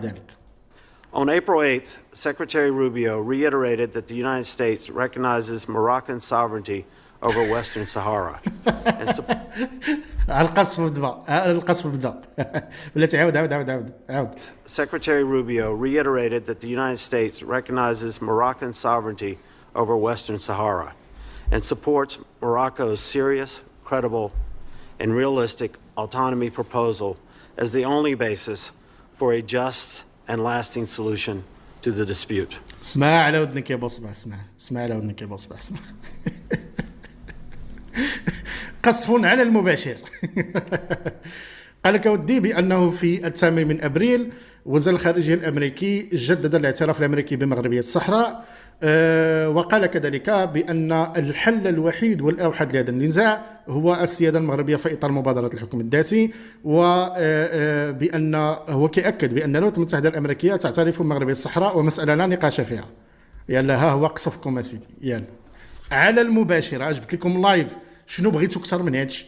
ذلك. On April 8th, Secretary Rubio reiterated that the United States recognizes Moroccan sovereignty over Western Sahara. القصف بدا بلاتي عاود. Secretary Rubio reiterated that the United States recognizes Moroccan sovereignty over Western Sahara and supports Morocco's serious, credible, and realistic autonomy proposal as the only basis for a just and lasting solution to the dispute. اسمع على ودنك يا بوصبع، اسمع على ودنك يا بوصبع، اسمع. قصف على المباشر. قال لك ودي بأنه في 8 من أبريل وزير الخارجية الأمريكي جدد الاعتراف الأمريكي بمغربية الصحراء، وقال كذلك بأن الحل الوحيد والأوحد لهذا النزاع هو السيادة المغربية في إطار مبادرة الحكم الذاتي، وبأن هو كيأكد بأن الولايات المتحدة الأمريكية تعترف بمغربية الصحراء ومسألة لا نقاش فيها. يلا ها هو قصفكم اسيدي، يلا على المباشر. جبت لكم لايف، شنو بغيتوا اكثر من هادشي؟